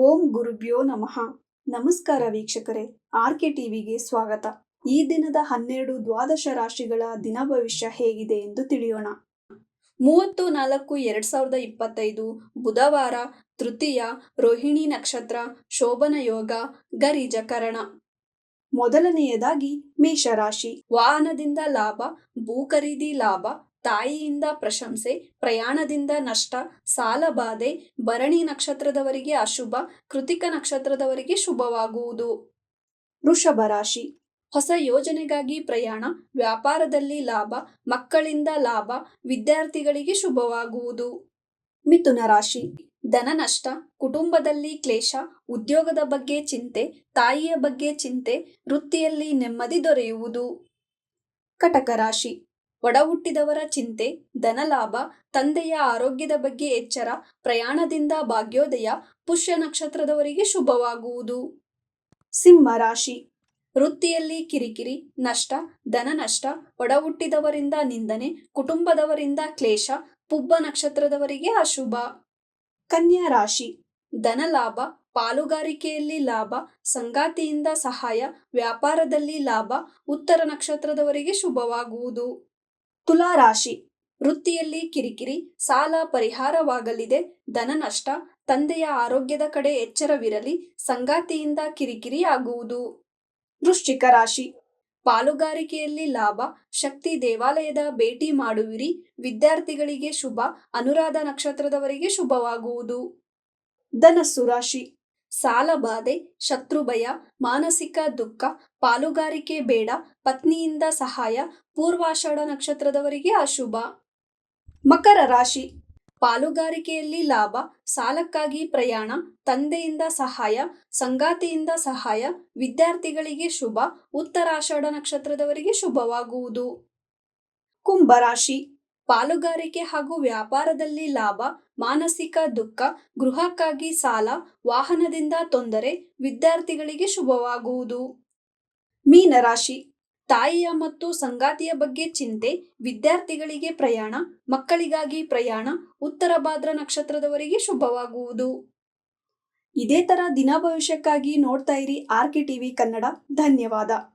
ಓಂ ಗುರುಭ್ಯೋ ನಮಃ. ನಮಸ್ಕಾರ ವೀಕ್ಷಕರೇ, ಆರ್ಕೆ ಟಿವಿಗೆ ಸ್ವಾಗತ. ಈ ದಿನದ 12 ದ್ವಾದಶ ರಾಶಿಗಳ ದಿನ ಭವಿಷ್ಯ ಹೇಗಿದೆ ಎಂದು ತಿಳಿಯೋಣ. 30-4-2025 ಬುಧವಾರ, ತೃತೀಯ, ರೋಹಿಣಿ ನಕ್ಷತ್ರ, ಶೋಭನ ಯೋಗ, ಗರಿಜ ಕರಣ. ಮೊದಲನೆಯದಾಗಿ ಮೇಷರಾಶಿ. ವಾಹನದಿಂದ ಲಾಭ, ಭೂ ಖರೀದಿ ಲಾಭ, ತಾಯಿಯಿಂದ ಪ್ರಶಂಸೆ, ಪ್ರಯಾಣದಿಂದ ನಷ್ಟ, ಸಾಲಬಾಧೆ. ಭರಣಿ ನಕ್ಷತ್ರದವರಿಗೆ ಅಶುಭ, ಕೃತಿಕ ನಕ್ಷತ್ರದವರಿಗೆ ಶುಭವಾಗುವುದು. ವೃಷಭ ರಾಶಿ. ಹೊಸ ಯೋಜನೆಗಾಗಿ ಪ್ರಯಾಣ, ವ್ಯಾಪಾರದಲ್ಲಿ ಲಾಭ, ಮಕ್ಕಳಿಂದ ಲಾಭ, ವಿದ್ಯಾರ್ಥಿಗಳಿಗೆ ಶುಭವಾಗುವುದು. ಮಿಥುನ ರಾಶಿ. ಧನ ನಷ್ಟ, ಕುಟುಂಬದಲ್ಲಿ ಕ್ಲೇಶ, ಉದ್ಯೋಗದ ಬಗ್ಗೆ ಚಿಂತೆ, ತಾಯಿಯ ಬಗ್ಗೆ ಚಿಂತೆ, ವೃತ್ತಿಯಲ್ಲಿ ನೆಮ್ಮದಿ ದೊರೆಯುವುದು. ಕಟಕ ರಾಶಿ. ಒಡ ಹುಟ್ಟಿದವರ ಚಿಂತೆ, ಧನಲಾಭ, ತಂದೆಯ ಆರೋಗ್ಯದ ಬಗ್ಗೆ ಎಚ್ಚರ, ಪ್ರಯಾಣದಿಂದ ಭಾಗ್ಯೋದಯ, ಪುಷ್ಯ ನಕ್ಷತ್ರದವರಿಗೆ ಶುಭವಾಗುವುದು. ಸಿಂಹ ರಾಶಿ. ವೃತ್ತಿಯಲ್ಲಿ ಕಿರಿಕಿರಿ, ನಷ್ಟ, ಧನ ನಷ್ಟ, ಒಡ ಹುಟ್ಟಿದವರಿಂದ ನಿಂದನೆ, ಕುಟುಂಬದವರಿಂದ ಕ್ಲೇಶ, ಪುಬ್ಬ ನಕ್ಷತ್ರದವರಿಗೆ ಅಶುಭ. ಕನ್ಯಾ ರಾಶಿ. ಧನಲಾಭ, ಪಾಲುಗಾರಿಕೆಯಲ್ಲಿ ಲಾಭ, ಸಂಗಾತಿಯಿಂದ ಸಹಾಯ, ವ್ಯಾಪಾರದಲ್ಲಿ ಲಾಭ, ಉತ್ತರ ನಕ್ಷತ್ರದವರಿಗೆ ಶುಭವಾಗುವುದು. ತುಲಾ ರಾಶಿ. ವೃತ್ತಿಯಲ್ಲಿ ಕಿರಿಕಿರಿ, ಸಾಲ ಪರಿಹಾರವಾಗಲಿದೆ, ಧನ ನಷ್ಟ, ತಂದೆಯ ಆರೋಗ್ಯದ ಕಡೆ ಎಚ್ಚರವಿರಲಿ, ಸಂಗಾತಿಯಿಂದ ಕಿರಿಕಿರಿ ಆಗುವುದು. ವೃಶ್ಚಿಕ ರಾಶಿ. ಪಾಲುಗಾರಿಕೆಯಲ್ಲಿ ಲಾಭ, ಶಕ್ತಿ ದೇವಾಲಯದ ಭೇಟಿ ಮಾಡುವಿರಿ, ವಿದ್ಯಾರ್ಥಿಗಳಿಗೆ ಶುಭ, ಅನುರಾಧ ನಕ್ಷತ್ರದವರಿಗೆ ಶುಭವಾಗುವುದು. ಧನಸ್ಸು ರಾಶಿ. ಸಾಲಬಾಧೆ, ಶತ್ರುಭಯ, ಮಾನಸಿಕ ದುಃಖ, ಪಾಲುಗಾರಿಕೆ ಬೇಡ, ಪತ್ನಿಯಿಂದ ಸಹಾಯ, ಪೂರ್ವಾಷಾಢ ನಕ್ಷತ್ರದವರಿಗೆ ಅಶುಭ. ಮಕರ ರಾಶಿ. ಪಾಲುಗಾರಿಕೆಯಲ್ಲಿ ಲಾಭ, ಸಾಲಕ್ಕಾಗಿ ಪ್ರಯಾಣ, ತಂದೆಯಿಂದ ಸಹಾಯ, ಸಂಗಾತಿಯಿಂದ ಸಹಾಯ, ವಿದ್ಯಾರ್ಥಿಗಳಿಗೆ ಶುಭ, ಉತ್ತರಾಷಾಢ ನಕ್ಷತ್ರದವರಿಗೆ ಶುಭವಾಗುವುದು. ಕುಂಭರಾಶಿ. ಪಾಲುಗಾರಿಕೆ ಹಾಗೂ ವ್ಯಾಪಾರದಲ್ಲಿ ಲಾಭ, ಮಾನಸಿಕ ದುಃಖ, ಗೃಹಕ್ಕಾಗಿ ಸಾಲ, ವಾಹನದಿಂದ ತೊಂದರೆ, ವಿದ್ಯಾರ್ಥಿಗಳಿಗೆ ಶುಭವಾಗುವುದು. ಮೀನರಾಶಿ. ತಾಯಿಯ ಮತ್ತು ಸಂಗಾತಿಯ ಬಗ್ಗೆ ಚಿಂತೆ, ವಿದ್ಯಾರ್ಥಿಗಳಿಗೆ ಪ್ರಯಾಣ, ಮಕ್ಕಳಿಗಾಗಿ ಪ್ರಯಾಣ, ಉತ್ತರ ಭಾದ್ರ ನಕ್ಷತ್ರದವರಿಗೆ ಶುಭವಾಗುವುದು. ಇದೇ ತರ ದಿನ ಭವಿಷ್ಯಕ್ಕಾಗಿ ನೋಡ್ತಾ ಇರಿ ಆರ್ಕೆ ಟಿವಿ ಕನ್ನಡ. ಧನ್ಯವಾದ.